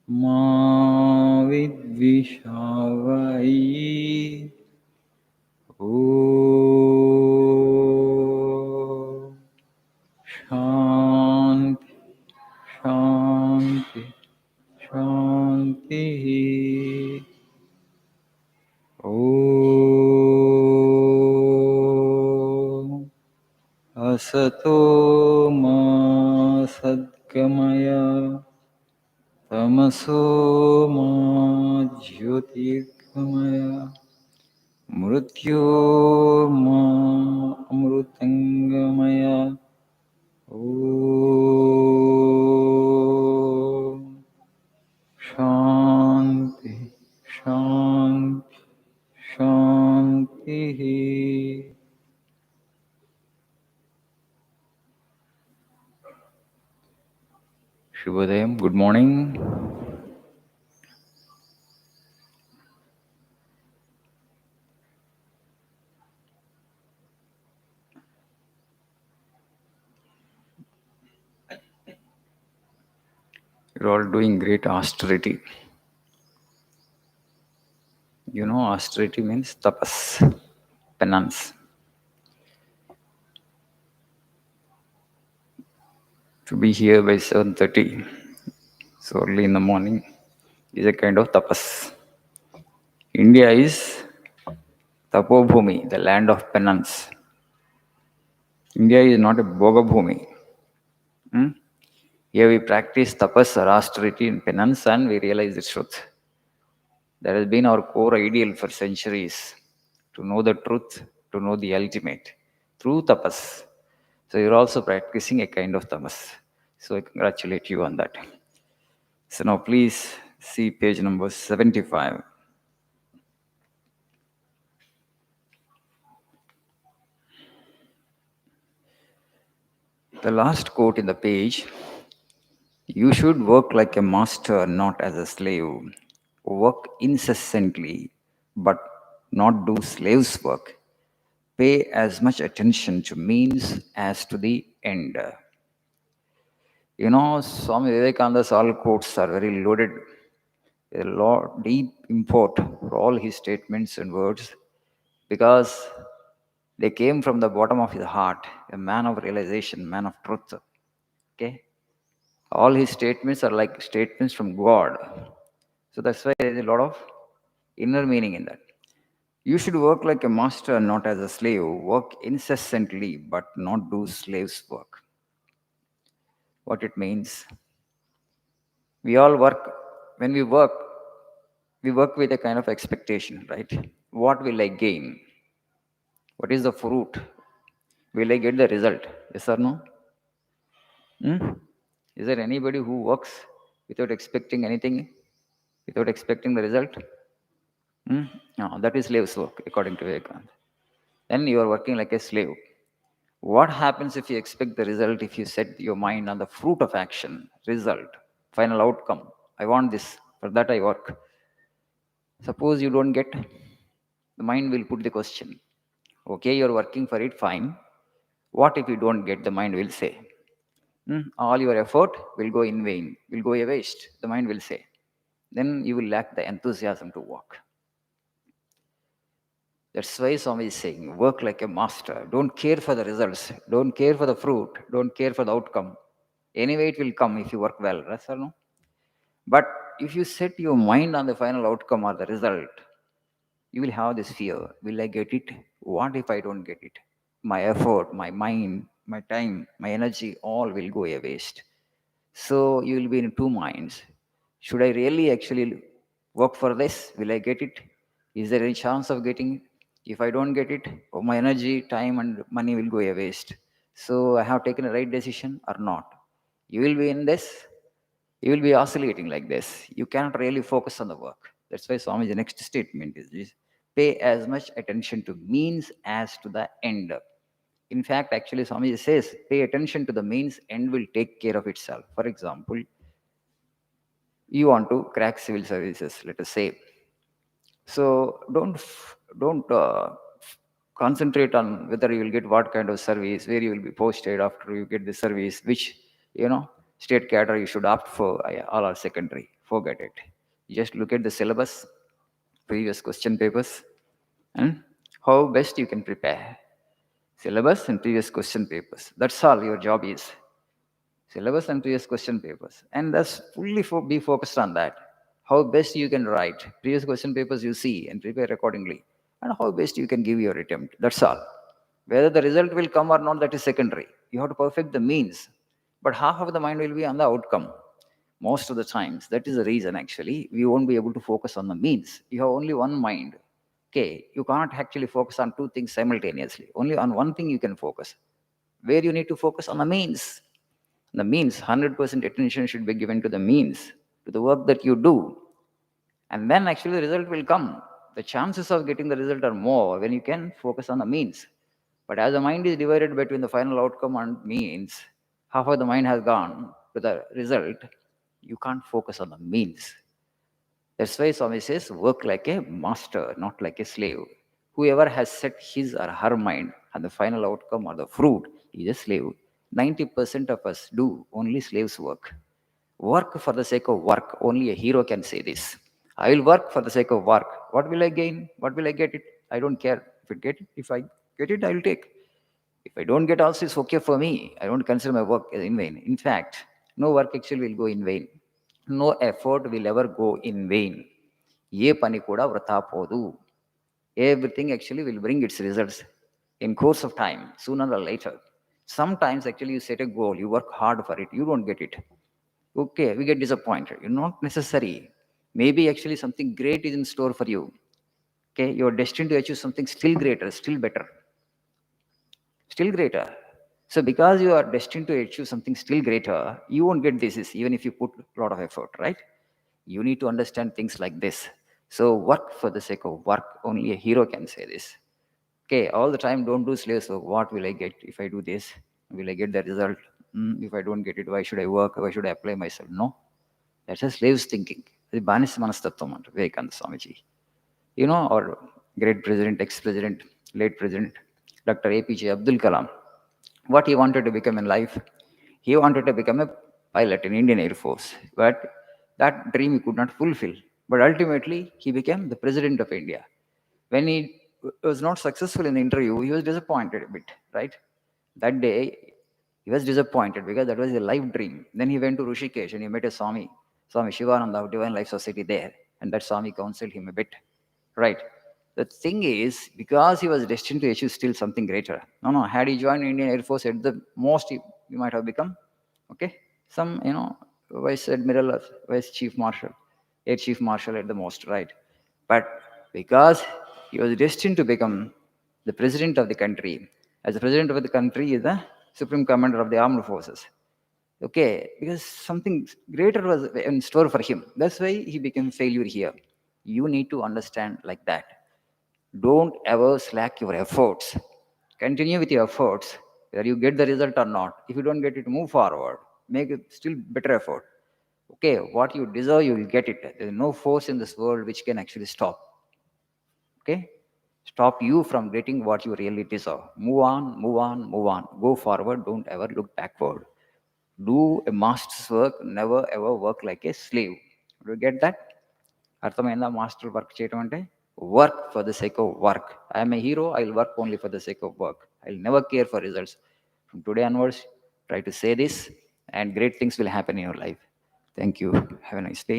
मा विद्विषावै ॐ शान्ति शान्ति शान्तिः ॐ असतो मा सद्गमय तमसो मा ज्योतिर्गमय मृत्योर्मा अमृतङ्गमय ॐ शान्ति शान्ति शान्तिः Shubhodayam, good morning. You're all doing great austerity. You know, austerity means tapas, penance. To be here by 7:30, so early in the morning, is a kind of tapas. India is Tapobhumi, the land of penance. India is not a Bhogabhumi. Here we practice tapas or austerity and penance and we realize the truth. That has been our core ideal for centuries, to know the truth, to know the ultimate, through tapas. So you're also practicing a kind of tapas. So I congratulate you on that. So now please see page number 75. The last quote in the page: you should work like a master, not as a slave. Work incessantly, but not do slave's work. Pay as much attention to means as to the end. You know, Swami Vivekananda's all quotes are very loaded. A lot deep import for all his statements and words, because they came from the bottom of his heart, a man of realization, man of truth. Okay? All his statements are like statements from God. So that's why there is a lot of inner meaning in that. You should work like a master, not as a slave. Work incessantly, but not do slave's work. What it means: we all work. When we work with a kind of expectation, right? What will I gain? What is the fruit? Will I get the result? Yes or no? Is there anybody who works without expecting anything, without expecting the result? No, that is slave's work, according to Vivekananda. Then you are working like a slave. What happens if you expect the result, if you set your mind on the fruit of action, result, final outcome? I want this, for that I work. Suppose you don't get, the mind will put the question. Okay, you're working for it, fine. What if you don't get? The mind will say, all your effort will go in vain, will go a waste, the mind will say. Then you will lack the enthusiasm to work. That's why Swami is saying, work like a master. Don't care for the results, don't care for the fruit, don't care for the outcome. Anyway, it will come if you work well, right or no? But if you set your mind on the final outcome or the result, you will have this fear. Will I get it? What if I don't get it? My effort, my mind, my time, my energy, all will go a waste. So you will be in two minds. Should I really actually work for this? Will I get it? Is there any chance of getting it? If I don't get it, my energy, time, and money will go a waste. So I have taken a right decision or not? You will be in this, you will be oscillating like this. You cannot really focus on the work. That's why Swami's next statement is this: pay as much attention to means as to the end. In fact, actually, Swami says, pay attention to the means, end will take care of itself. For example, you want to crack civil services, let us say. So don't concentrate on whether you will get what kind of service, where you will be posted after you get the service, which, you know, State cadre, you should opt for all are secondary. Forget it. You just look at the syllabus, previous question papers, and how best you can prepare. Syllabus and previous question papers. That's all your job is. Syllabus and previous question papers. And that's fully be focused on that. How best you can write. Previous question papers you see and prepare accordingly. And how best you can give your attempt. That's all. Whether the result will come or not, that is secondary. You have to perfect the means. But half of the mind will be on the outcome. Most of the times, that is the reason actually, we won't be able to focus on the means. You have only one mind. Okay, you cannot actually focus on two things simultaneously. Only on one thing you can focus. Where you need to focus on the means. The means, 100% attention should be given to the means, to the work that you do. And then actually the result will come. The chances of getting the result are more when you can focus on the means. But as the mind is divided between the final outcome and means, half of the mind has gone to the result. You can't focus on the means. That's why Swami says, work like a master, not like a slave. Whoever has set his or her mind on the final outcome or the fruit is a slave. 90% of us do only slaves' work. Work for the sake of work. Only a hero can say this. I will work for the sake of work. What will I gain? What will I get it? I don't care. If I get it, I will take. If I don't get also, it's okay for me. I don't consider my work in vain. In fact, no work actually will go in vain. No effort will ever go in vain. ఏ పని కూడా వృథా పోదు. Everything actually will bring its results in course of time, sooner or later. Sometimes actually you set a goal, you work hard for it, you don't get it. Okay, we get disappointed. You're not necessary. Maybe actually something great is in store for you. Okay, you're destined to achieve something still greater, still better, still greater. So because you are destined to achieve something still greater, you won't get this even if you put a lot of effort, right? You need to understand things like this. So work for the sake of work. Only a hero can say this. Okay, all the time don't do slaves. So what will I get if I do this? Will I get the result? If I don't get it, why should I work? Why should I apply myself? No. That's a slave's thinking. The Banis Manastatvam, Vivekananda Swamiji. You know, our great president, ex-president, late president, Dr. APJ Abdul Kalam, what he wanted to become in life, he wanted to become a pilot in Indian Air Force. But that dream he could not fulfill. But ultimately, he became the president of India. When he was not successful in the interview, he was disappointed a bit, right? That day, he was disappointed because that was a life dream. Then he went to Rishikesh and he met a Swami Shivananda of Divine Life Society there. And that Swami counseled him a bit, right? The thing is, because he was destined to achieve still something greater. No, had he joined Indian Air Force at the most, he might have become, okay, some, Vice Admiral or Vice Chief Marshal, Air Chief Marshal at the most, right? But because he was destined to become the president of the country, as the president of the country is the supreme commander of the armed forces. Okay, because something greater was in store for him. That's why he became failure here. You need to understand like that. Don't ever slack your efforts. Continue with your efforts, whether you get the result or not. If you don't get it, move forward. Make it still better effort. Okay, what you deserve, you will get it. There is no force in this world which can actually stop. Okay? Stop you from getting what you really deserve. Move on, move on, move on. Go forward. Don't ever look backward. Do a master's work. Never ever work like a slave. Do you get that? అర్థమైందా master work చేయటం అంటే work for the sake of work I'm a hero I will work only for the sake of work I will never care for results from today onwards try to say this and great things will happen in your life thank you have a nice day